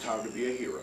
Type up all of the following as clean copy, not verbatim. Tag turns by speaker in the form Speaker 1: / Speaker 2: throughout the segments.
Speaker 1: time to be a hero.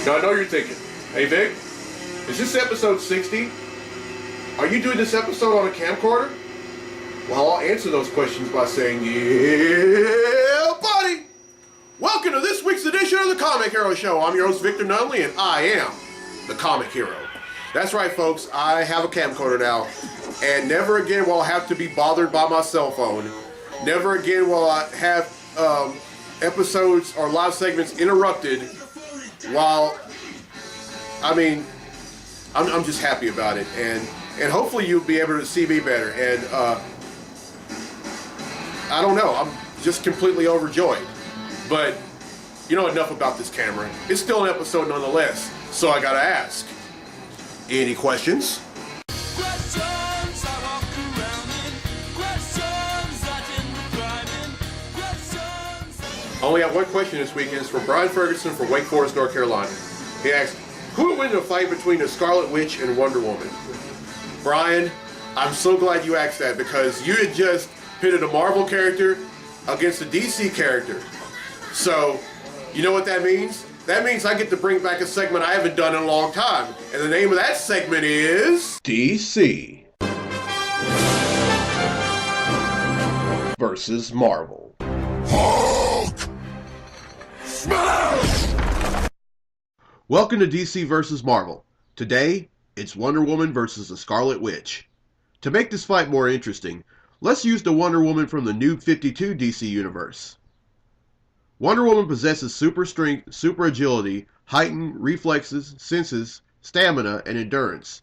Speaker 1: Now I know you're thinking, hey Vic, is this episode 60? Are you doing this episode on a camcorder? Well, I'll answer those questions by saying, yeah, buddy! Welcome to this week's edition of the Comic Hero Show. I'm your host, Victor Nunley, and I am the Comic Hero. That's right, folks, I have a camcorder now, and never again will I have to be bothered by my cell phone. Never again will I have episodes or live segments interrupted while, I'm just happy about it, and hopefully you'll be able to see me better, and I don't know, I'm just completely overjoyed, but you know, enough about this camera. It's still an episode nonetheless, so I gotta ask, any questions? Only have one question this week, and it's from Brian Ferguson from Wake Forest, North Carolina. He asked, who would win in a fight between the Scarlet Witch and Wonder Woman? Brian, I'm so glad you asked that, because you had just pitted a Marvel character against a DC character. So, you know what that means? That means I get to bring back a segment I haven't done in a long time. And the name of that segment is... DC versus Marvel. Hulk! Smash! Welcome to DC vs. Marvel. Today, it's Wonder Woman versus the Scarlet Witch. To make this fight more interesting, let's use the Wonder Woman from the New 52 DC universe. Wonder Woman possesses super strength, super agility, heightened reflexes, senses, stamina, and endurance.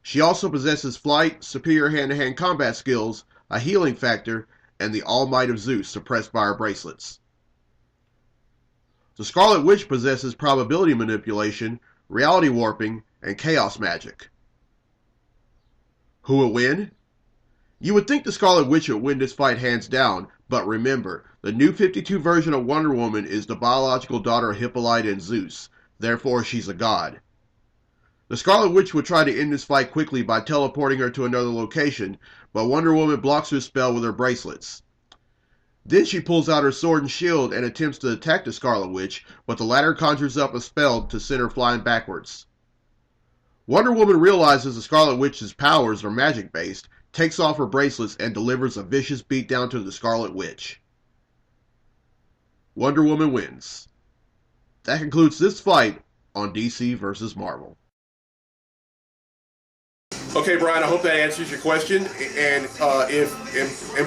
Speaker 1: She also possesses flight, superior hand-to-hand combat skills, a healing factor, and the all might of Zeus suppressed by her bracelets. The Scarlet Witch possesses probability manipulation, reality warping, and chaos magic. Who will win? You would think the Scarlet Witch would win this fight hands down, but remember, the New 52 version of Wonder Woman is the biological daughter of Hippolyta and Zeus, therefore she's a god. The Scarlet Witch would try to end this fight quickly by teleporting her to another location, but Wonder Woman blocks her spell with her bracelets. Then she pulls out her sword and shield and attempts to attack the Scarlet Witch, but the latter conjures up a spell to send her flying backwards. Wonder Woman realizes the Scarlet Witch's powers are magic-based, takes off her bracelets, and delivers a vicious beatdown to the Scarlet Witch. Wonder Woman wins. That concludes this fight on DC vs. Marvel. Okay, Brian, I hope that answers your question. And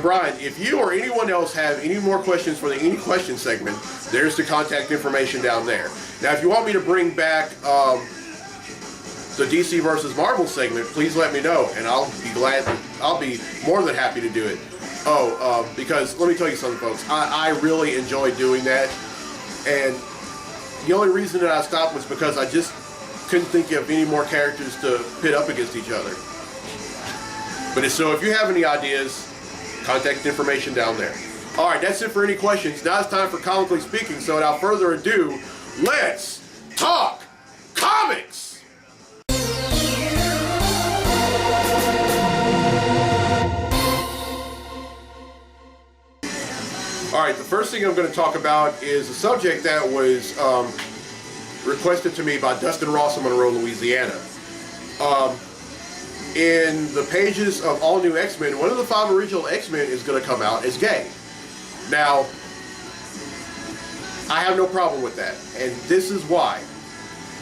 Speaker 1: Brian, if you or anyone else have any more questions for the Any Question segment, there's the contact information down there. Now, if you want me to bring back the DC versus Marvel segment, please let me know, and I'll be more than happy to do it. Because let me tell you something, folks. I really enjoy doing that, and the only reason that I stopped was because I just couldn't think of any more characters to pit up against each other. But so if you have any ideas, contact information down there. All right, that's it for any questions. Now it's time for Comically Speaking. So without further ado, let's talk comics. All right, the first thing I'm going to talk about is a subject that was requested to me by Dustin Ross of Monroe, Louisiana. In the pages of All New X-Men, one of the 5 original X-Men is going to come out as gay. Now, I have no problem with that, and this is why.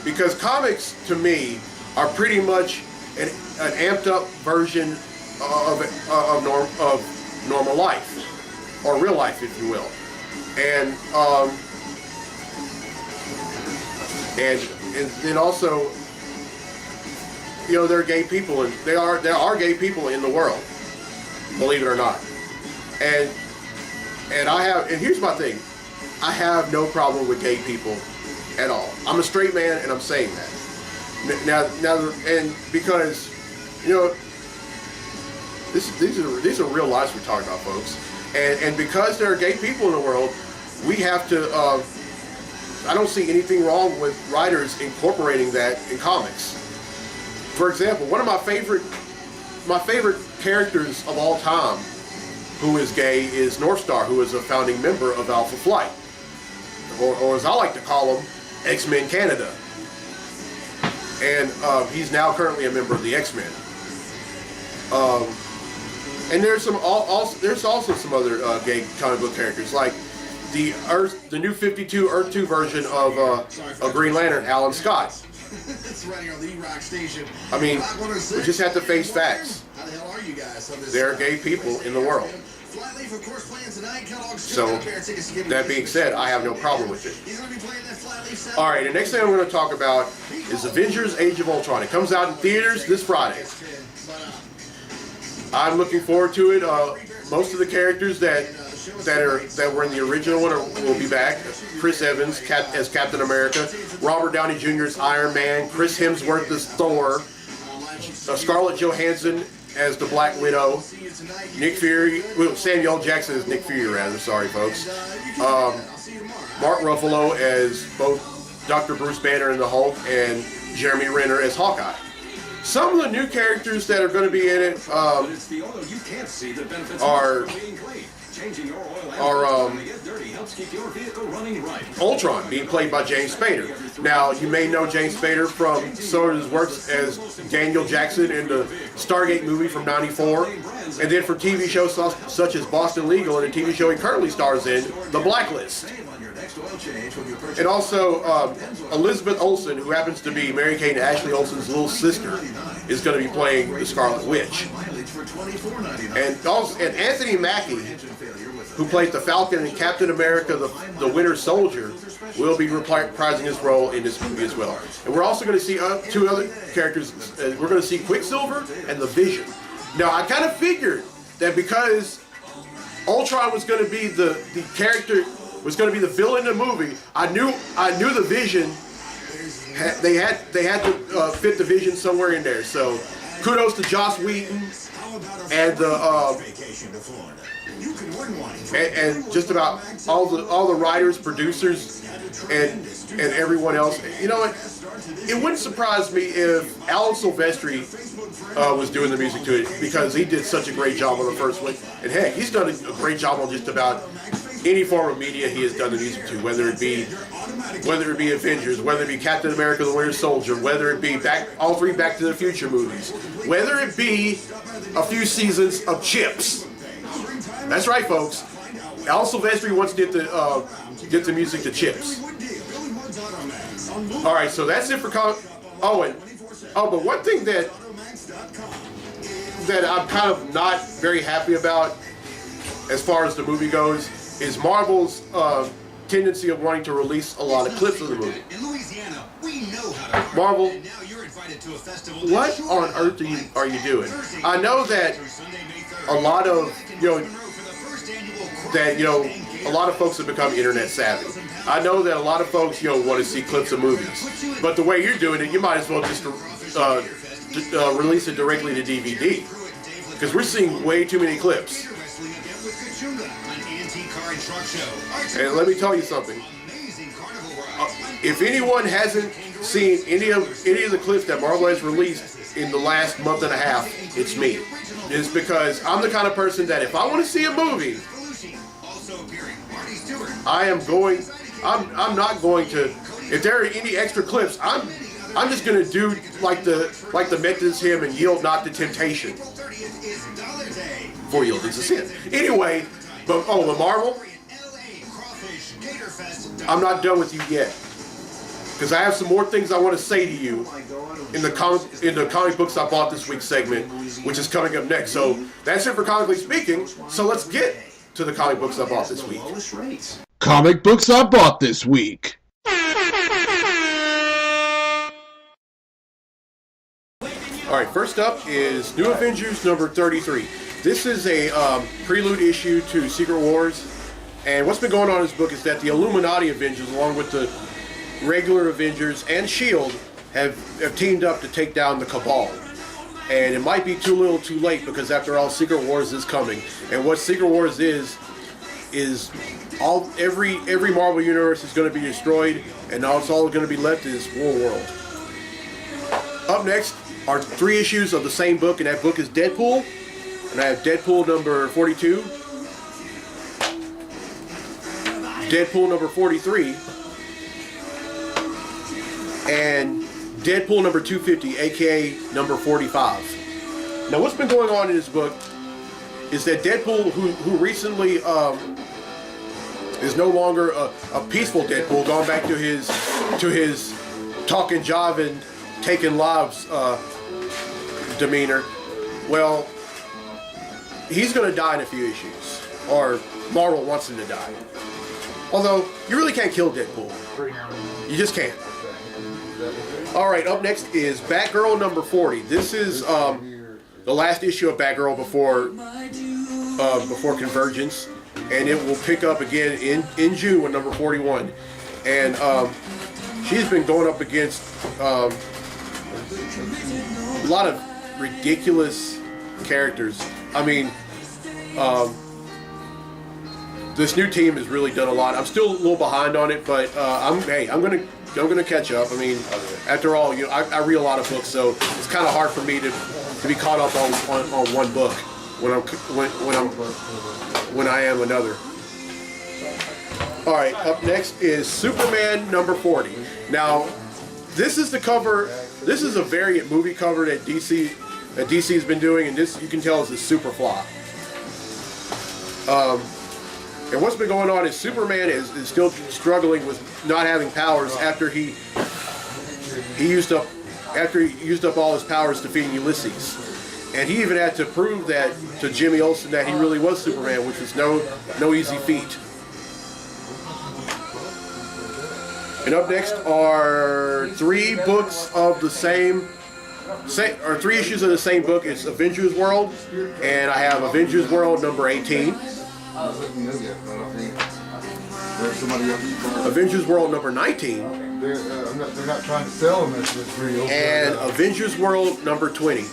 Speaker 1: Because comics, to me, are pretty much an amped up version of normal life. Or real life, if you will. And then also, you know, there are gay people, and there are gay people in the world, believe it or not. And here's my thing, I have no problem with gay people at all. I'm a straight man, and I'm saying that. Now, and because, you know, these are real lives we're talking about, folks. And because there are gay people in the world, we have to, I don't see anything wrong with writers incorporating that in comics. For example, one of my favorite characters of all time who is gay is Northstar, who is a founding member of Alpha Flight. Or as I like to call him, X-Men Canada. And he's now currently a member of the X-Men. And there's also some other gay comic book characters, like the new 52 Earth 2 version of Green Lantern, Alan Scott. I mean, we just have to face facts. There are gay people in the world. So, that being said, I have no problem with it. Alright, the next thing I'm going to talk about is Avengers Age of Ultron. It comes out in theaters this Friday. I'm looking forward to it. Most of the characters that were in the original one will be back. Chris Evans as Captain America, Robert Downey Jr. as Iron Man, Chris Hemsworth as Thor, Scarlett Johansson as the Black Widow, Nick Fury, well, Samuel Jackson as Nick Fury, rather. Sorry, folks. Mark Ruffalo as both Dr. Bruce Banner and the Hulk, and Jeremy Renner as Hawkeye. Some of the new characters that are going to be in it are Ultron, being played by James Spader. Now, you may know James Spader from some of his works as Daniel Jackson in the Stargate movie from '94, and then for TV shows such as Boston Legal and a TV show he currently stars in, The Blacklist. And also, Elizabeth Olsen, who happens to be Mary-Kate and Ashley Olsen's little sister, is going to be playing the Scarlet Witch. And Anthony Mackie, who plays the Falcon and Captain America, the Winter Soldier, will be reprising his role in this movie as well. And we're also going to see 2 other characters. We're going to see Quicksilver and the Vision. Now, I kind of figured that because Ultron was going to be the character, was going to be the villain in the movie, I knew the Vision. They had to fit the Vision somewhere in there. So, kudos to Joss Whedon and and just about all the writers, producers, and everyone else. You know what? It wouldn't surprise me if Alan Silvestri was doing the music to it, because he did such a great job on the first one. And heck, he's done a great job on just about any form of media he has done the music to, whether it be Avengers, whether it be Captain America: The Winter Soldier, whether it be all 3 Back to the Future movies, whether it be a few seasons of Chips. That's right, folks. Al Silvestri once did the music to Chips. All right, so that's it for but one thing that I'm kind of not very happy about, as far as the movie goes, is Marvel's tendency of wanting to release a lot of clips of the movie. Marvel, what on earth are you doing? I know that a lot of, that, a lot of folks have become internet savvy. I know that a lot of folks, want to see clips of movies. But the way you're doing it, you might as well just release it directly to DVD. Because we're seeing way too many clips. And let me tell you something. If anyone hasn't seen any of the clips that Marvel has released in the last month and a half, it's me. It's because I'm the kind of person that if I want to see a movie, I'm not going to, if there are any extra clips, I'm just going to do like the Methodist hymn and yield not to temptation. For yielding to sin. Anyway, but Marvel, I'm not done with you yet. Because I have some more things I want to say to you in the comic books I bought this week segment, which is coming up next. So that's it for Comically Speaking. So let's get to the comic books I bought this week.
Speaker 2: Comic books I bought this week.
Speaker 1: Alright, first up is New Avengers number 33. This is a prelude issue to Secret Wars. And what's been going on in this book is that the Illuminati Avengers, along with the regular Avengers and S.H.I.E.L.D., have teamed up to take down the Cabal. And it might be too little too late, because after all, Secret Wars is coming. And what Secret Wars is every Marvel universe is going to be destroyed, and all it's all going to be left is War World. Up next are 3 issues of the same book, and that book is Deadpool. And I have Deadpool number 42, Deadpool number 43, and Deadpool number 250, aka number 45. Now, what's been going on in this book is that Deadpool, who recently is no longer a peaceful Deadpool, gone back to his talking jive and taking lives demeanor. Well, he's going to die in a few issues, or Marvel wants him to die. Although, you really can't kill Deadpool. You just can't. Alright, up next is Batgirl number 40. This is the last issue of Batgirl before Convergence, and it will pick up again in June with number 41. And she's been going up against a lot of ridiculous characters. I mean, this new team has really done a lot. I'm still a little behind on it, but I'm gonna catch up. I mean, after all, I read a lot of books, so it's kind of hard for me to be caught up on one book when I am another. All right, up next is Superman number 40. Now, this is the cover. This is a variant movie cover that DC has been doing, and this, you can tell, is a super flop. And what's been going on is Superman is still struggling with not having powers after he used up all his powers defeating Ulysses. And he even had to prove that to Jimmy Olsen that he really was Superman, which was no easy feat. And up next are 3 books of the same, or 3 issues of the same book. It's Avengers World, and I have Avengers World number 18. Avengers World number 19.
Speaker 3: They're not trying to sell them as real.
Speaker 1: And Avengers World number 20.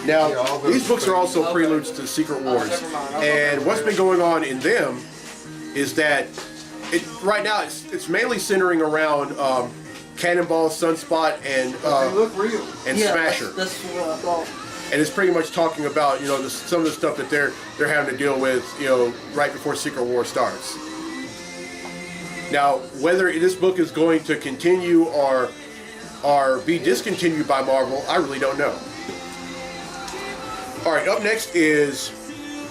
Speaker 1: Now, these books are also preludes to Secret Wars. And what's been going on in them is that right now it's mainly centering around Cannonball, Sunspot, and Smasher.
Speaker 4: That's what I thought.
Speaker 1: And it's pretty much talking about, some of the stuff that they're having to deal with, right before Secret War starts. Now, whether this book is going to continue or be discontinued by Marvel, I really don't know. All right, up next is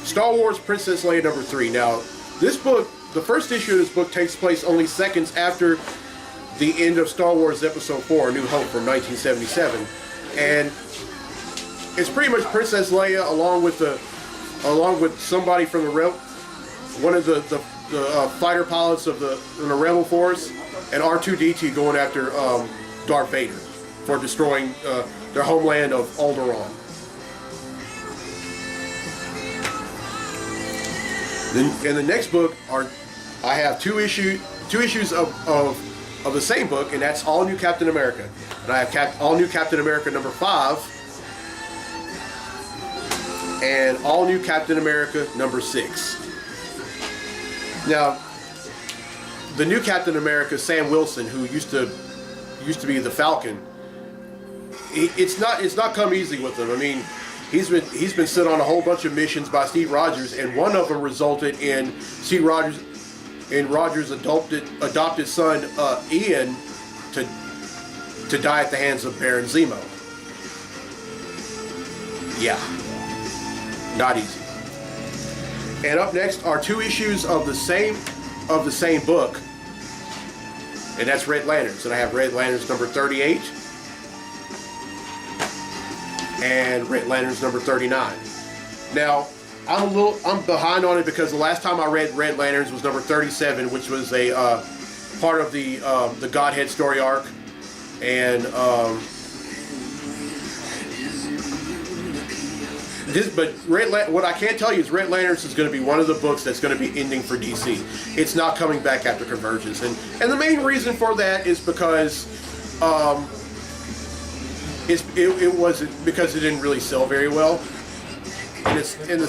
Speaker 1: Star Wars Princess Leia number 3. Now, this book, the first issue of this book takes place only seconds after the end of Star Wars Episode 4, A New Hope from 1977, and it's pretty much Princess Leia along with somebody from one of the fighter pilots of the Rebel Force, and R2-D2 going after Darth Vader for destroying their homeland of Alderaan. Then in the next book I have two issues of the same book, and that's All New Captain America. And I have All New Captain America number 5 and All New Captain America number 6. Now, the new Captain America, Sam Wilson, who used to be the Falcon, it's not come easy with him. I mean, he's been sent on a whole bunch of missions by Steve Rogers, and one of them resulted in Rogers' adopted son Ian to die at the hands of Baron Zemo. Yeah, not easy. And up next are 2 issues of the same book, and that's Red Lanterns. And I have Red Lanterns number 38 and Red Lanterns number 39. Now, I'm behind on it because the last time I read Red Lanterns was number 37, which was a part of the Godhead story arc, and what I can tell you is Red Lanterns is going to be one of the books that's going to be ending for DC. It's not coming back after Convergence, and the main reason for that is because it wasn't because it didn't really sell very well, and the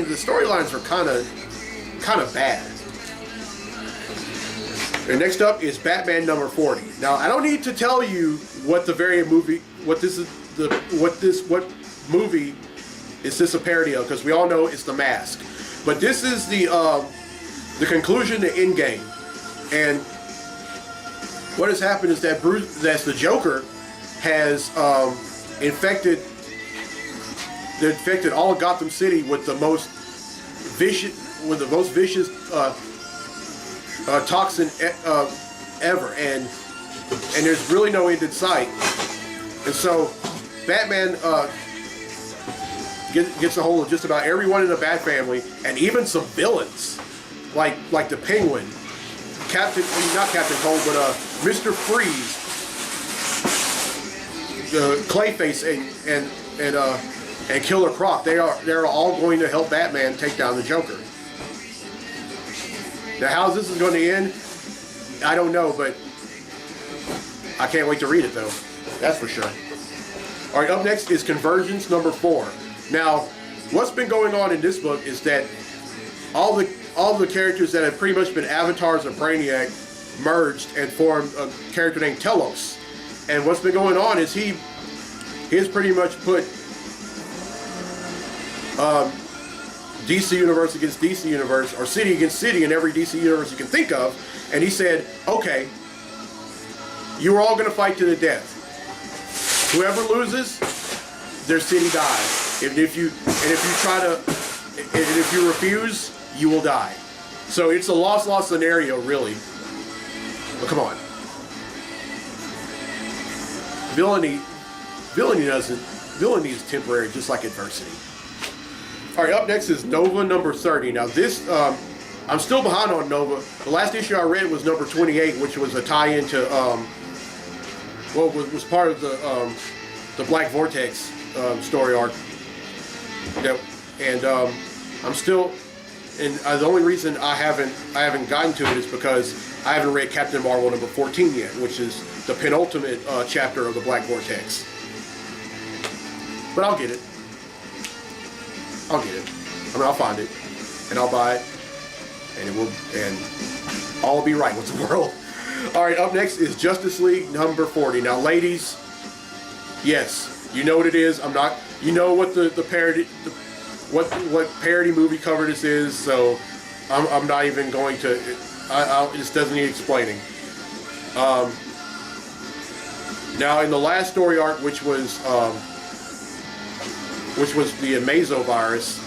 Speaker 1: storylines are kind of bad. And next up is Batman number 40. Now, I don't need to tell you what movie is this a parody of, because we all know it's The Mask. But this is the conclusion to Endgame. And what has happened is that the Joker has infected all of Gotham City with the most vicious toxin ever, and there's really no end in sight. And so Batman gets a hold of just about everyone in the Bat family, and even some villains like the Penguin, not Captain Cold, but Mr. Freeze, Clayface, and Killer Croc. They're all going to help Batman take down the Joker. Now, how this is going to end, I don't know, but I can't wait to read it, though. That's for sure. All right, up next is Convergence number 4. Now, what's been going on in this book is that all the characters that have pretty much been avatars of Brainiac merged and formed a character named Telos. And what's been going on is he has pretty much put DC Universe against DC Universe, or city against city in every DC Universe you can think of, and he said, okay, you are all going to fight to the death. Whoever loses, their city dies. And if you refuse, you will die. So it's a loss-loss scenario, really. But come on. Villainy is temporary, just like adversity. All right, up next is Nova number 30. Now this, I'm still behind on Nova. The last issue I read was number 28, which was a tie-in to, was part of the Black Vortex story arc. Yep. And I'm still, and the only reason I haven't gotten to it is because I haven't read Captain Marvel number 14 yet, which is the penultimate chapter of the Black Vortex. But I'll get it. I mean, I'll find it, and I'll buy it, and all will be right with the world. All right, up next is Justice League number 40. Now, ladies, yes, you know what it is. You know what the parody, what parody movie cover this is. So, I'm not even going to. This doesn't need explaining. Now, in the last story arc, which was the Amazo virus.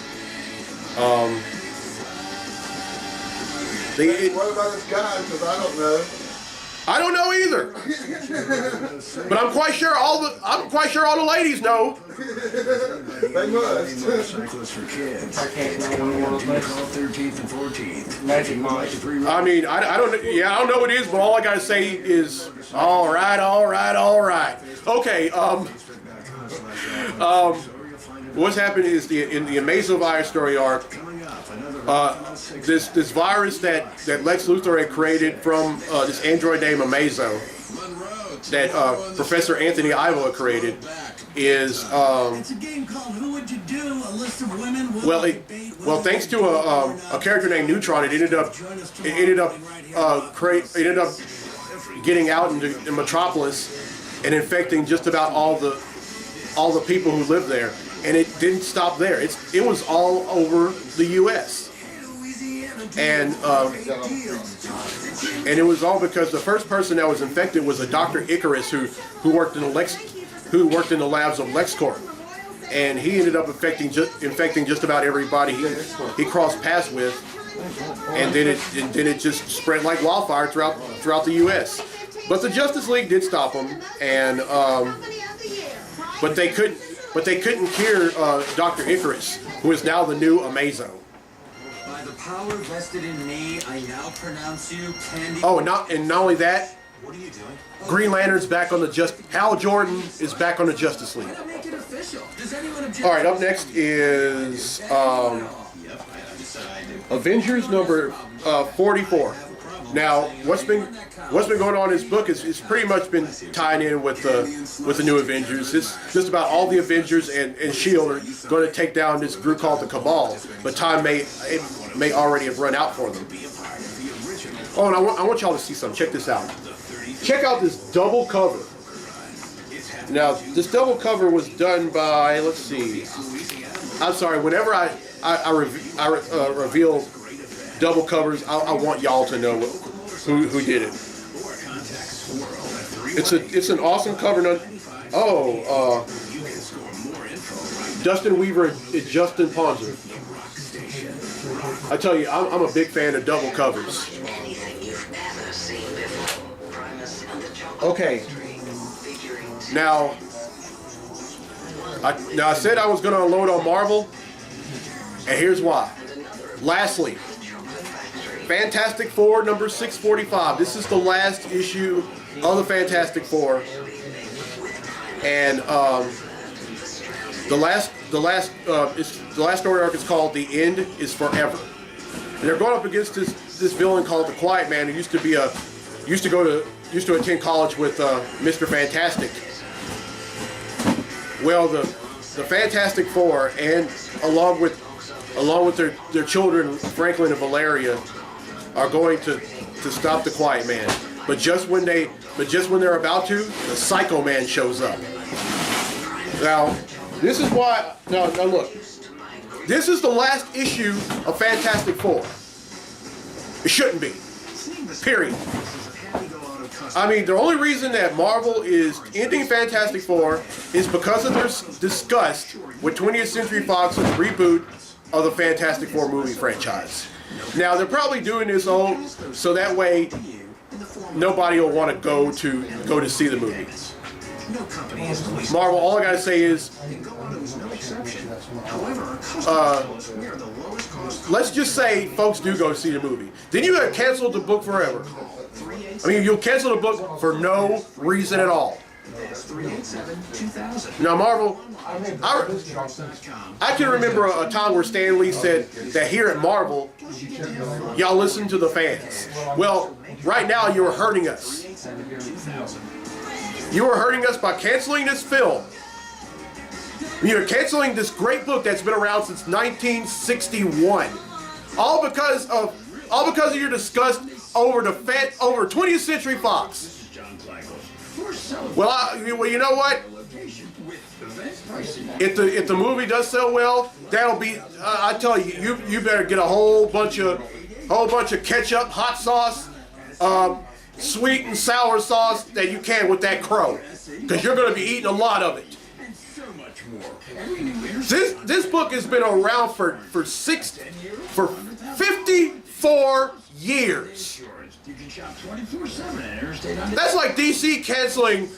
Speaker 3: What about this guy? Because I don't know.
Speaker 1: I don't know either. But I'm quite sure all the ladies know.
Speaker 3: They must.
Speaker 1: I mean, I don't know what it is, but all I gotta say is, all right. Okay. What's happened is in the Amazo virus story arc,
Speaker 4: This virus that Lex Luthor had created from this android named Amazo, that Professor Anthony Ivo had created, is
Speaker 5: It's a game called Who Would You Do? A list of women.
Speaker 4: well, thanks to a character named Neutron, it ended up getting out into Metropolis and infecting just about all the people who live there. And it didn't stop there. It was all over the U.S. And it was all because the first person that was infected was a Dr. Icarus who worked in the labs of LexCorp, and he ended up infecting just about everybody he crossed paths with, and then it just spread like wildfire throughout the U.S. But the Justice League did stop him, and but they couldn't cure Dr. Icarus, who is now the new Amazo.
Speaker 5: By the power vested in me, I now pronounce you Candy.
Speaker 4: Oh, and not only that,
Speaker 5: What are you doing?
Speaker 4: Green Lantern's back on Hal Jordan is back on the Justice League.
Speaker 5: Make it official. Does anyone object?
Speaker 4: All right, up next is Avengers number 44. Now, what's been going on in this book is pretty much been tied in with the new Avengers. It's just about all the Avengers and S.H.I.E.L.D. are going to take down this group called the Cabal, but time may already have run out for them. Oh, and I want y'all to see something. Check this out. Check out this double cover. Now, this double cover was done by, let's see. I'm sorry. Whenever I reveal double covers, I want y'all to know who did it. It's an awesome cover. Dustin Weaver and Justin Ponzer. I tell you, I'm a big fan of double covers. Okay. Now I said I was going to unload on Marvel, and here's why. Lastly, Fantastic Four number 645. This is the last issue of the Fantastic Four, and the last story arc is called "The End Is Forever." And they're going up against this villain called the Quiet Man, who used to attend college with Mr. Fantastic. Well, the Fantastic Four, and along with their children, Franklin and Valeria, are going to stop the Quiet Man. But just when they're about to, the Psycho Man shows up. Now, this is why. Now look. This is the last issue of Fantastic Four. It shouldn't be. Period. I mean, the only reason that Marvel is ending Fantastic Four is because of their disgust with 20th Century Fox's reboot of the Fantastic Four movie franchise. Now, they're probably doing this so that way nobody will want to go to see the movie. Marvel, all I gotta say is, let's just say folks do go see the movie. Then you have canceled the book forever. I mean, you'll cancel the book for no reason at all. Now, Marvel, I can remember a time where Stan Lee said that here at Marvel, y'all listen to the fans. Well, right now you're hurting us. You are hurting us by canceling this film. You're canceling this great book that's been around since 1961. All because of your disgust over 20th Century Fox. Well, you know what? If the movie does sell well, that'll be. I tell you, you better get a whole bunch of ketchup, hot sauce, sweet and sour sauce that you can with that crow, because you're going to be eating a lot of it. This book has been around for 54 years. That's like DC canceling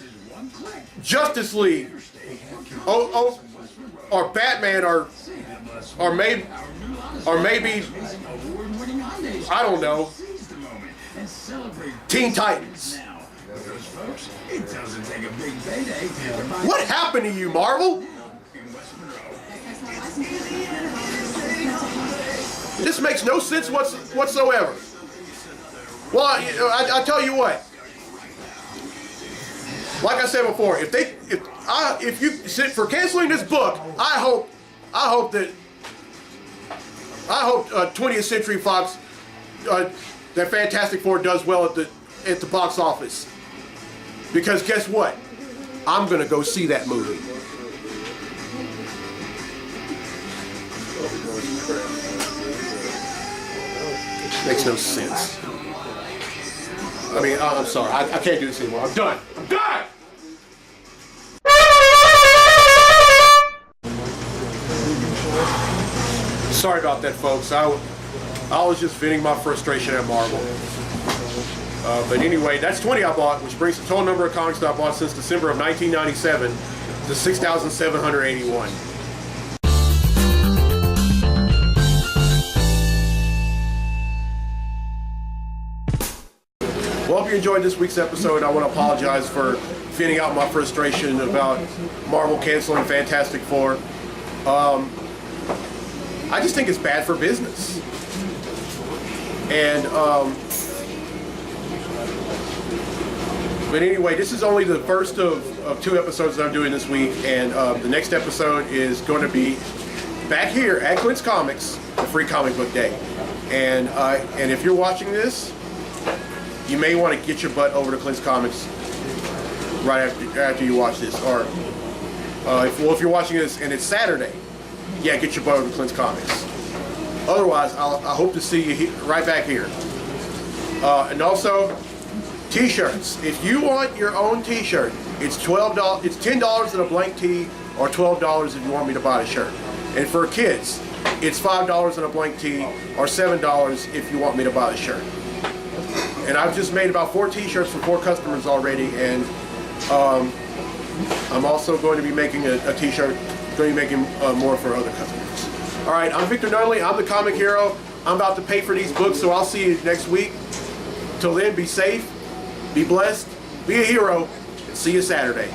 Speaker 4: Justice League, or Batman, or maybe I don't know, Teen Titans. What happened to you, Marvel? This makes no sense whatsoever. Well, I tell you what. Like I said before, if you sit for canceling this book, I hope 20th Century Fox, that Fantastic Four does well at the box office. Because guess what? I'm gonna go see that movie. Makes no sense. I mean, I'm sorry. I can't do this anymore. I'm done. I'm done! Sorry about that, folks. I was just venting my frustration at Marvel. But anyway, that's 20 I bought, which brings the total number of comics that I bought since December of 1997 to 6,781. Well, hope you enjoyed this week's episode. I want to apologize for venting out my frustration about Marvel canceling Fantastic Four. I just think it's bad for business. And, but anyway, this is only the first of 2 episodes that I'm doing this week, and the next episode is going to be back here at Clint's Comics, the Free Comic Book Day. And if you're watching this, you may want to get your butt over to Clint's Comics right after you watch this. Or, if you're watching this and it's Saturday, yeah, get your butt over to Clint's Comics. Otherwise, I hope to see you right back here. And also, T-shirts. If you want your own T-shirt, it's $12. It's $10 in a blank tee, or $12 if you want me to buy a shirt. And for kids, it's $5 in a blank tee, or $7 if you want me to buy a shirt. And I've just made about 4 T-shirts for 4 customers already, and I'm also going to be making a T-shirt, going to be making more for other customers. All right, I'm Victor Nunley. I'm the Comic Hero. I'm about to pay for these books, so I'll see you next week. Till then, be safe, be blessed, be a hero, and see you Saturday.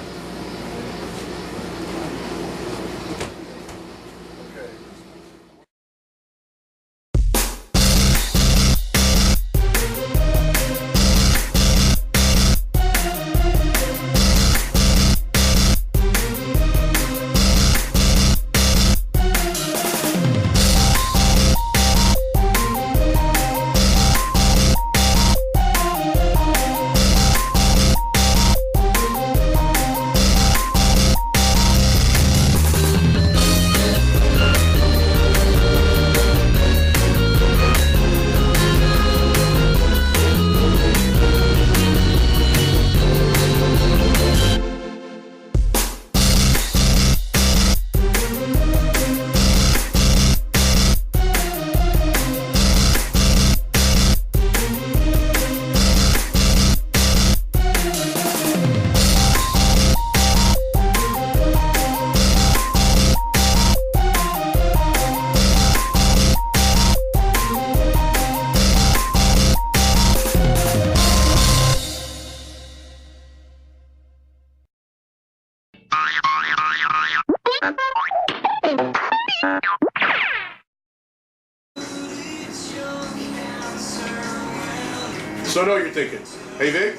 Speaker 4: So I know what you're thinking. Hey Vic,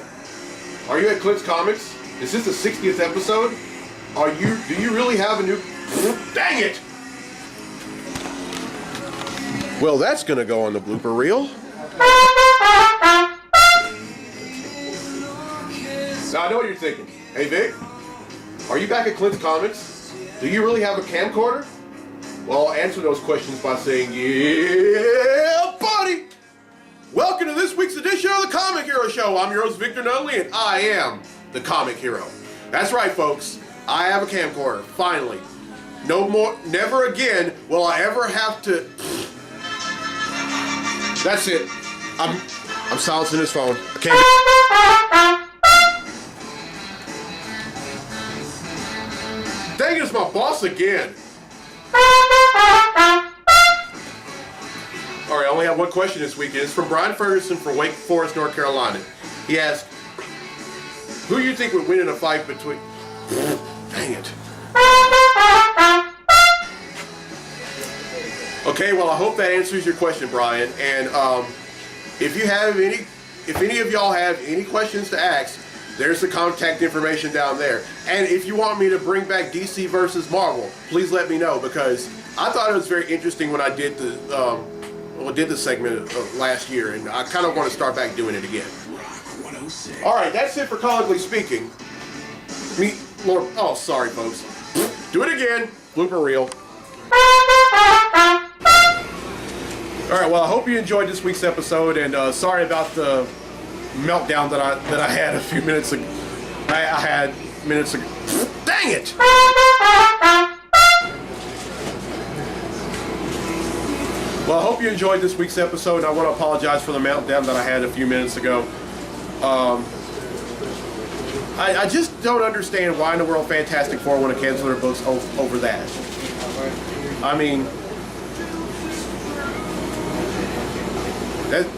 Speaker 4: are you at Clint's Comics? Is this the 60th episode? Do you really have a new... Dang it! Well, that's gonna go on the blooper reel. Now I know what you're thinking. Hey Vic, are you back at Clint's Comics? Do you really have a camcorder? Well, I'll answer those questions by saying, yeah, buddy! Welcome to this week's edition of the Comic Hero Show. I'm your host, Victor Nunley, and I am the Comic Hero. That's right, folks. I have a camcorder, finally. No more, never again will I ever have to... That's it. I'm silencing this phone. I can't... Dang it, it's my boss again. All right, I only have one question this week. It's from Brian Ferguson from Wake Forest, North Carolina. He asked, who do you think would win in a fight between... Dang it. Okay, well, I hope that answers your question, Brian. And if any of y'all have any questions to ask, there's the contact information down there. And if you want me to bring back DC versus Marvel, please let me know, because I thought it was very interesting when I did the segment last year, and I kind of want to start back doing it again. All right, that's it for Comically Speaking. Sorry, folks. Do it again. Blooper reel. All right, well, I hope you enjoyed this week's episode, and sorry about the meltdown that I had a few minutes ago. I had minutes ago. Dang it! Well, I hope you enjoyed this week's episode, and I want to apologize for the meltdown that I had a few minutes ago. I just don't understand why in the world Fantastic Four want to cancel their books over that. I mean,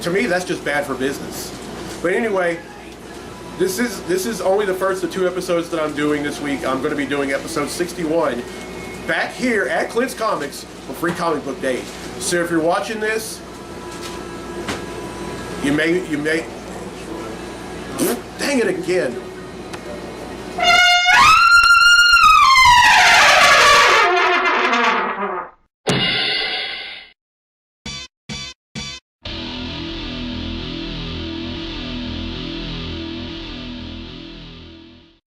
Speaker 4: to me, that's just bad for business. But anyway, this is only the first of 2 episodes that I'm doing this week. I'm going to be doing episode 61 back here at Clint's Comics for Free Comic Book Day. So if you're watching this, you may dang it again.